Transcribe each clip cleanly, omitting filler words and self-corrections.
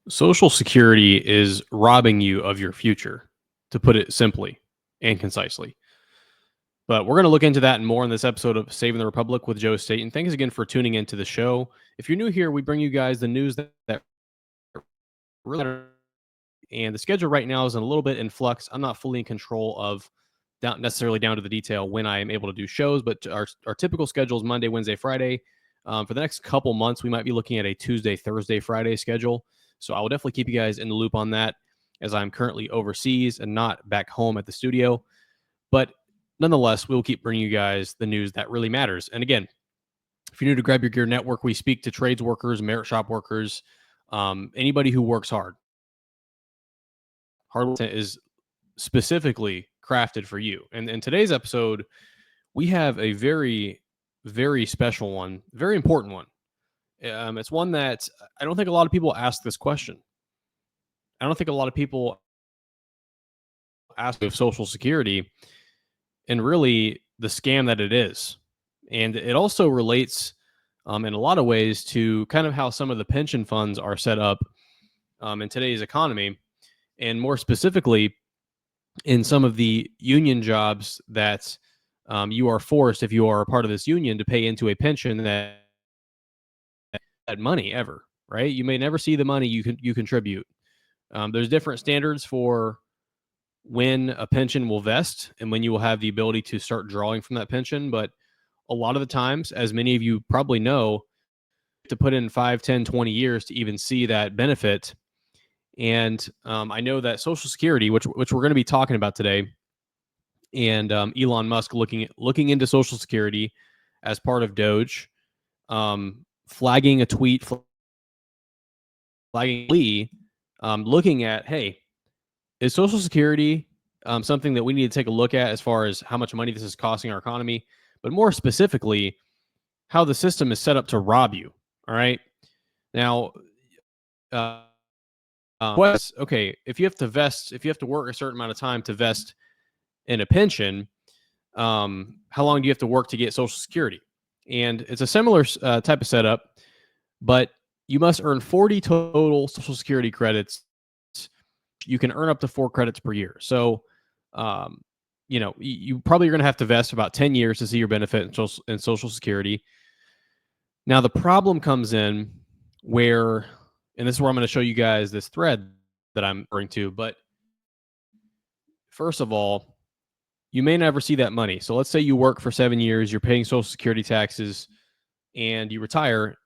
Social Security is robbing you of your future, to put it simply and concisely. But we're going to look into that and more in this episode of Saving the Republic with Joe State. And thanks again for tuning into the show. If you're new here, we bring you guys the news that really matters. And the schedule right now is a little bit in flux. I'm not fully in control of not necessarily down to the detail when I am able to do shows, but our typical schedule is Monday, Wednesday, Friday. For the next couple months, we might be looking at a Tuesday, Thursday, Friday schedule. So I will definitely keep you guys in the loop on that as I'm currently overseas and not back home at the studio. But nonetheless, we'll keep bringing you guys the news that really matters. And again, if you're new to Grab Your Gear Network, we speak to trades workers, merit shop workers, anybody who works hard. Hard work is specifically crafted for you. And in today's episode, we have a very, very special one, very important one. It's one that I don't think a lot of people ask this question. I don't think a lot of people ask of Social Security and really the scam that it is. And it also relates in a lot of ways to kind of how some of the pension funds are set up in today's economy. And more specifically, in some of the union jobs that you are forced, if you are a part of this union, to pay into a pension that money ever, right? You may never see the money you contribute. There's different standards for when a pension will vest and when you will have the ability to start drawing from that pension. But a lot of the times, as many of you probably know, to put in 5, 10, 20 years to even see that benefit. And I know that Social Security, which we're going to be talking about today, and Elon Musk looking into Social Security as part of Doge, flagging a tweet, flagging Lee, looking at, hey, is Social Security something that we need to take a look at as far as how much money this is costing our economy, but more specifically, how the system is set up to rob you. All right. Now, okay, if you have to work a certain amount of time to vest in a pension, how long do you have to work to get Social Security? And it's a similar type of setup, but you must earn 40 total Social Security credits. You can earn up to 4 credits per year. So, you probably are going to have to vest about 10 years to see your benefit in Social Security. Now, the problem comes in where, and this is where I'm going to show you guys this thread that I'm referring to, but first of all, you may never see that money. So let's say you work for 7 years, you're paying Social Security taxes, and you retire.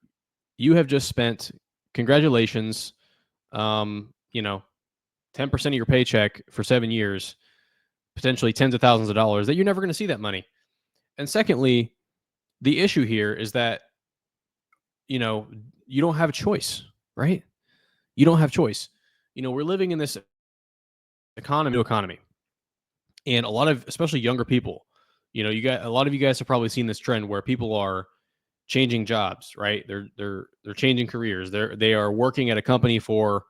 You have just spent, congratulations, 10% of your paycheck for 7 years, potentially tens of thousands of dollars, that you're never going to see that money. And secondly, the issue here is that, you don't have a choice, right? You don't have choice. We're living in this economy. And a lot of, especially younger people, a lot of you guys have probably seen this trend where people are changing jobs, right? They're changing careers. They are working at a company for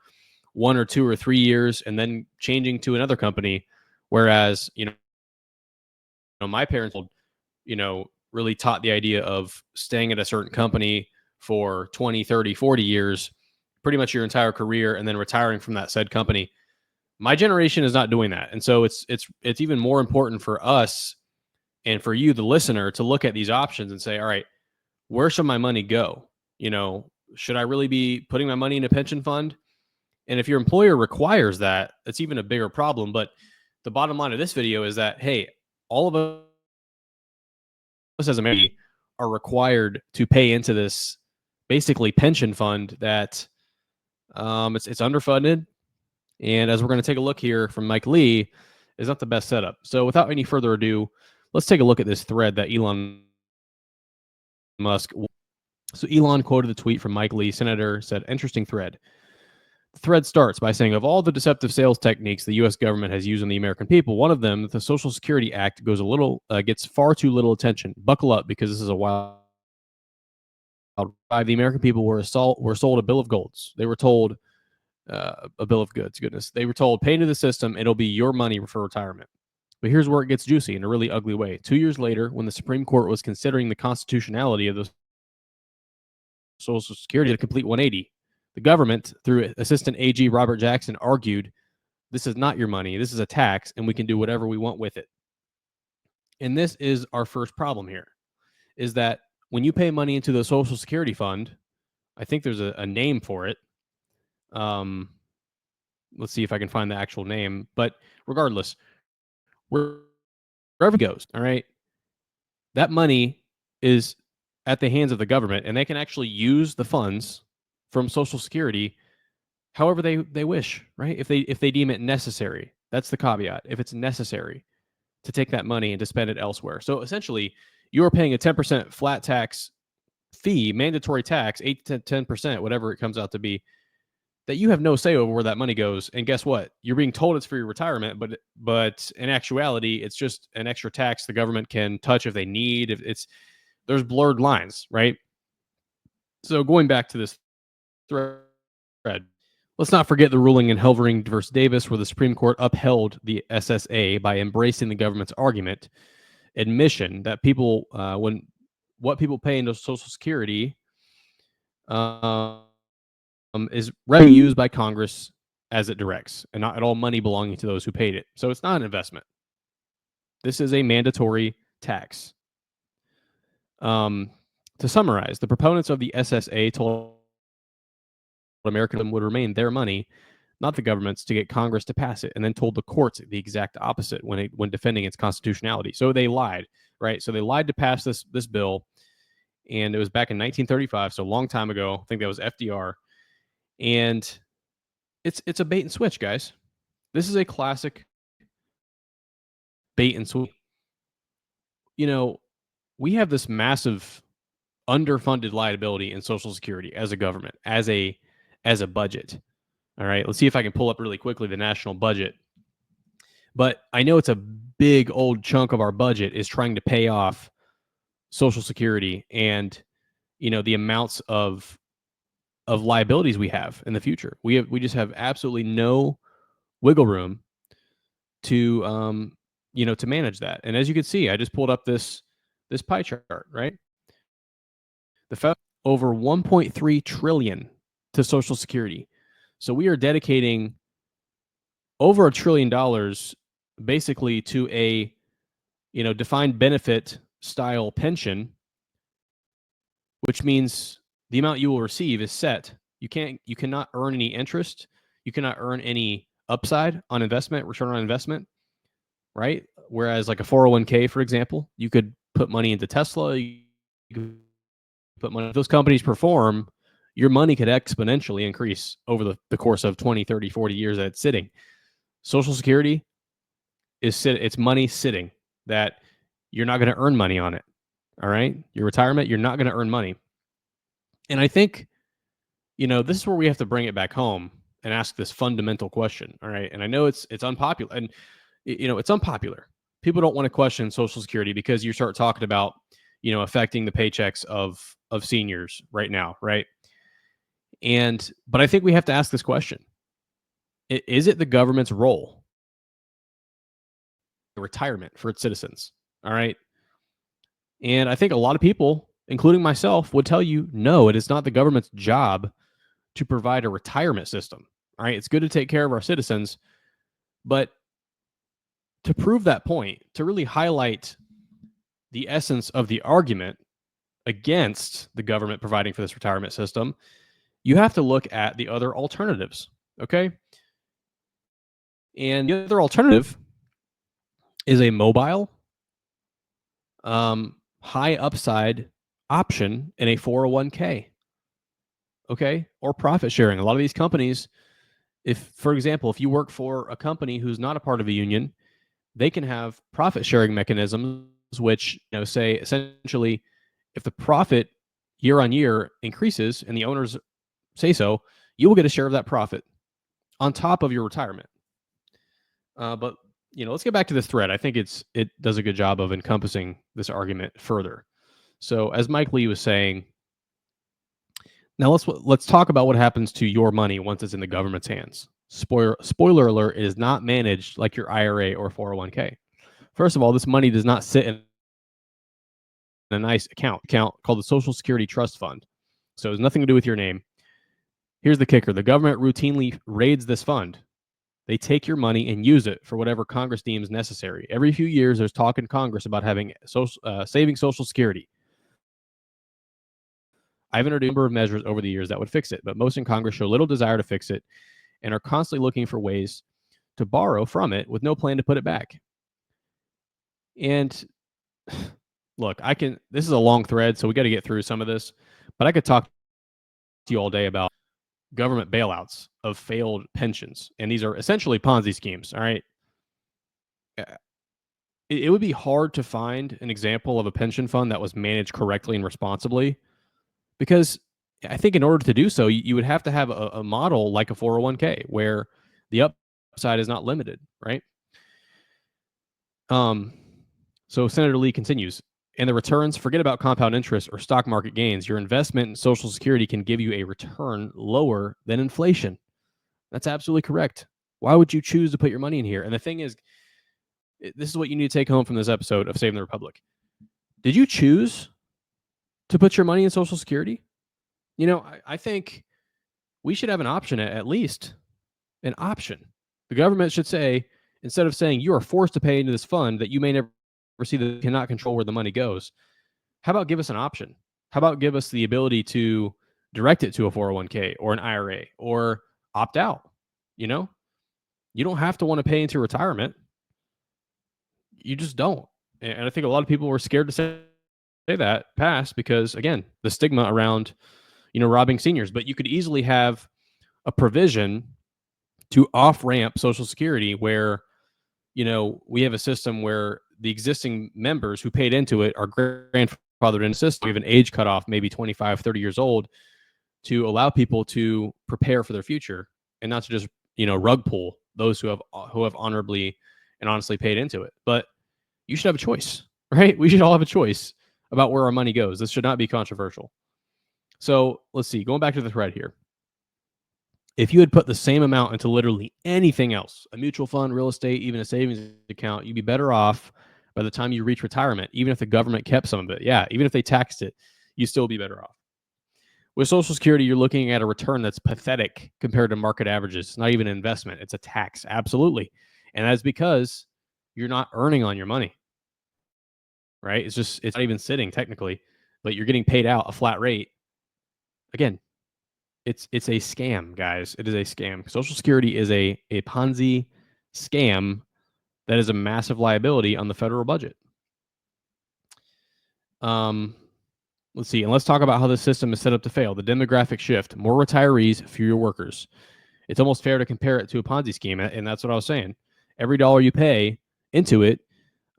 1 or 2 or 3 years and then changing to another company. Whereas, my parents, really taught the idea of staying at a certain company for 20, 30, 40 years, pretty much your entire career, and then retiring from that said company. My generation is not doing that. And so it's even more important for us and for you, the listener, to look at these options and say, all right, where should my money go? Should I really be putting my money in a pension fund? And if your employer requires that, it's even a bigger problem. But the bottom line of this video is that, hey, all of us as Americans are required to pay into this basically pension fund that it's underfunded. And as we're going to take a look here from Mike Lee, is not the best setup. So without any further ado, let's take a look at this thread that Elon Musk. So Elon quoted the tweet from Mike Lee, senator, said, interesting thread. The thread starts by saying, of all the deceptive sales techniques the U.S. government has used on the American people, one of them, the Social Security Act, gets far too little attention. Buckle up, because this is a wild ride. The American people were sold a bill of goods. They were told a bill of goods. Goodness, they were told, pay into the system, it'll be your money for retirement. But here's where it gets juicy in a really ugly way. 2 years later, when the Supreme Court was considering the constitutionality of the Social Security, a complete 180. The government, through Assistant AG Robert Jackson, argued, this is not your money. This is a tax, and we can do whatever we want with it. And this is our first problem here, is that when you pay money into the Social Security Fund, I think there's a name for it. Let's see if I can find the actual name. But regardless, wherever it goes, all right, that money is at the hands of the government, and they can actually use the funds from Social Security however they wish, right? If they deem it necessary. That's the caveat. If it's necessary to take that money and to spend it elsewhere. So essentially, you're paying a 10% flat tax fee, mandatory tax, 8 to 10%, whatever it comes out to be, that you have no say over where that money goes. And guess what? You're being told it's for your retirement, but in actuality, it's just an extra tax the government can touch if they need. If there's blurred lines, right? So going back to this thread, let's not forget the ruling in Helvering versus Davis, where the Supreme Court upheld the SSA by embracing the government's argument, admission that people, when what people pay into Social Security is revenue used by Congress as it directs, and not at all money belonging to those who paid it. So it's not an investment. This is a mandatory tax. To summarize, the proponents of the SSA told American would remain their money, not the government's, to get Congress to pass it, and then told the courts the exact opposite when defending its constitutionality. So they lied, right? So they lied to pass this bill, and it was back in 1935, so a long time ago. I think that was FDR, and it's a bait and switch, guys. This is a classic bait and switch. You know, we have this massive underfunded liability in Social Security as a government, as a budget. All right, let's see if I can pull up really quickly the national budget. But I know it's a big old chunk of our budget is trying to pay off Social Security and, you know, the amounts of liabilities we have in the future. We just have absolutely no wiggle room to to manage that. And as you can see, I just pulled up this pie chart, right? The federal over 1.3 trillion to Social Security. So we are dedicating over $1 trillion basically to a defined benefit style pension, which means the amount you will receive is set. You cannot earn any interest. You cannot earn any upside on investment, return on investment, right? Whereas like a 401k, for example, you could put money into Tesla, you could put money. If those companies perform, your money could exponentially increase over the course of 20, 30, 40 years that it's sitting. Social Security it's money sitting that you're not going to earn money on it. All right? Your retirement, you're not going to earn money. And I think, this is where we have to bring it back home and ask this fundamental question. All right? And I know it's unpopular, and it's unpopular. People don't want to question Social Security because you start talking about, affecting the paychecks of seniors right now, right? But I think we have to ask this question. Is it the government's role, retirement for its citizens? All right. And I think a lot of people, including myself, would tell you, no, it is not the government's job to provide a retirement system. All right. It's good to take care of our citizens, but to prove that point, to really highlight the essence of the argument against the government providing for this retirement system, you have to look at the other alternatives. Okay. And the other alternative is a mobile, high upside option in a 401k. Okay. Or profit sharing. A lot of these companies, for example, if you work for a company who's not a part of a union, they can have profit sharing mechanisms, which, say essentially, if the profit year on year increases and the owners say so, you will get a share of that profit on top of your retirement. But let's get back to this thread. I think it does a good job of encompassing this argument further. So as Mike Lee was saying, now let's talk about what happens to your money once it's in the government's hands. Spoiler alert, it is not managed like your IRA or 401k. First of all, this money does not sit in a nice account called the Social Security Trust Fund. So it has nothing to do with your name. Here's the kicker. The government routinely raids this fund. They take your money and use it for whatever Congress deems necessary. Every few years, there's talk in Congress about having saving Social Security. I've introduced a number of measures over the years that would fix it, but most in Congress show little desire to fix it and are constantly looking for ways to borrow from it with no plan to put it back. And look, this is a long thread, so we got to get through some of this, but I could talk to you all day about government bailouts of failed pensions. And these are essentially Ponzi schemes. All right. It would be hard to find an example of a pension fund that was managed correctly and responsibly, because I think in order to do so, you would have to have a model like a 401k where the upside is not limited, right? So Senator Lee continues, and the returns, forget about compound interest or stock market gains. Your investment in Social Security can give you a return lower than inflation. That's absolutely correct. Why would you choose to put your money in here? And the thing is, this is what you need to take home from this episode of Saving the Republic. Did you choose to put your money in Social Security? You know, I think we should have an option, at least an option. The government should say, instead of saying you are forced to pay into this fund that you may never see, that cannot control where the money goes, how about give us an option? How about give us the ability to direct it to a 401k or an IRA or opt out? You know, you don't have to want to pay into retirement. You just don't. And I think a lot of people were scared to say that past because, again, the stigma around, robbing seniors. But you could easily have a provision to off-ramp Social Security where, we have a system where the existing members who paid into it are grandfathered in the system. We have an age cutoff, maybe 25, 30 years old, to allow people to prepare for their future and not to just, rug pull those who have honorably and honestly paid into it. But you should have a choice, right? We should all have a choice about where our money goes. This should not be controversial. So let's see, going back to the thread here. If you had put the same amount into literally anything else, a mutual fund, real estate, even a savings account, you'd be better off by the time you reach retirement, even if the government kept some of it. Yeah, even if they taxed it, you'd still be better off. With Social Security, you're looking at a return that's pathetic compared to market averages. It's not even an investment. It's a tax. Absolutely. And that's because you're not earning on your money, right? It's not even sitting technically, but you're getting paid out a flat rate. Again, it's a scam, guys. It is a scam. Social Security is a Ponzi scam that is a massive liability on the federal budget. Let's see, and let's talk about how this system is set up to fail. The demographic shift, more retirees, fewer workers. It's almost fair to compare it to a Ponzi scheme, and that's what I was saying. Every dollar you pay into it,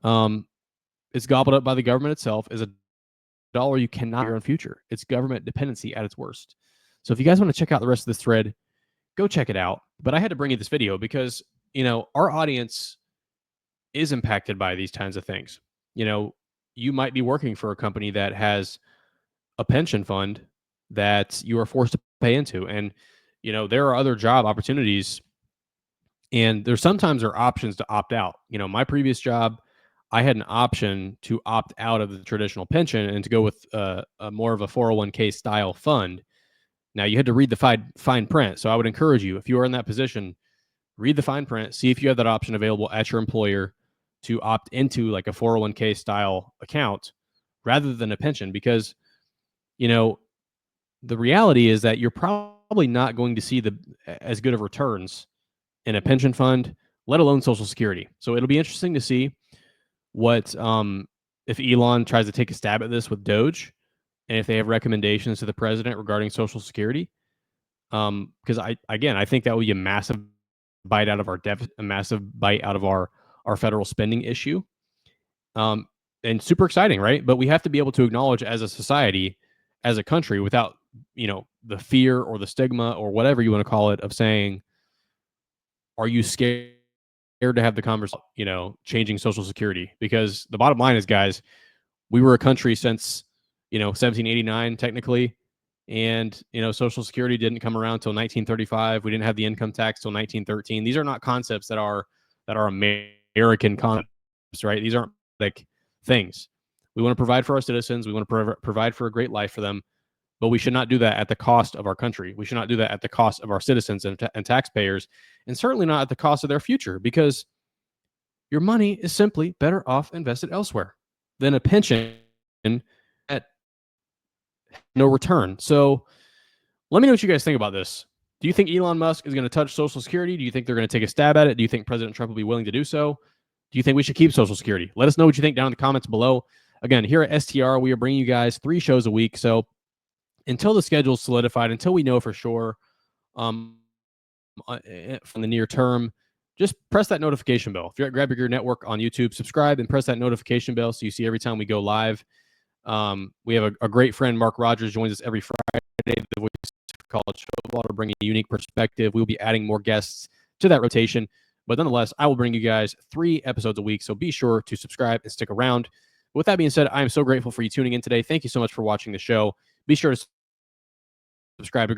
it's gobbled up by the government itself, is a dollar you cannot earn in future. It's government dependency at its worst. So if you guys want to check out the rest of this thread, go check it out. But I had to bring you this video because, our audience is impacted by these kinds of things. You might be working for a company that has a pension fund that you are forced to pay into. And, there are other job opportunities, and there sometimes are options to opt out. My previous job, I had an option to opt out of the traditional pension and to go with a more of a 401k style fund. Now, you had to read the fine print. So I would encourage you, if you are in that position, read the fine print, see if you have that option available at your employer to opt into like a 401k style account rather than a pension, because, the reality is that you're probably not going to see as good of returns in a pension fund, let alone Social Security. So it'll be interesting to see what, if Elon tries to take a stab at this with Doge, and if they have recommendations to the president regarding Social Security. Because I think that would be a massive bite out of our deficit, a massive bite out of our federal spending issue. And super exciting, right? But we have to be able to acknowledge as a society, as a country, without, the fear or the stigma or whatever you want to call it of saying, are you scared to have the conversation, changing Social Security? Because the bottom line is, guys, we were a country since, 1789 technically. And, Social Security didn't come around until 1935. We didn't have the income tax till 1913. These are not concepts that are American concepts, right? These aren't like things. We want to provide for our citizens. We want to provide for a great life for them. but we should not do that at the cost of our country. We should not do that at the cost of our citizens and taxpayers, and certainly not at the cost of their future, because your money is simply better off invested elsewhere than a pension at no return. So let me know what you guys think about this. Do you think Elon Musk is going to touch Social Security? Do you think they're going to take a stab at it? Do you think President Trump will be willing to do so? Do you think we should keep Social Security? Let us know what you think down in the comments below. Again, here at STR, we are bringing you guys 3 shows a week. So until the schedule is solidified, until we know for sure from the near term, just press that notification bell. If you're at Grab Your Gear Network on YouTube, subscribe and press that notification bell so you see every time we go live. We have a great friend, Mark Rogers, joins us every Friday, the voice of college football, to bring a unique perspective. We'll be adding more guests to that rotation. But nonetheless, I will bring you guys 3 episodes a week, so be sure to subscribe and stick around. With that being said, I am so grateful for you tuning in today. Thank you so much for watching the show. Be sure to subscribe to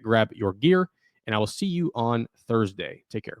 Grab Your Gear, and I will see you on Thursday. Take care.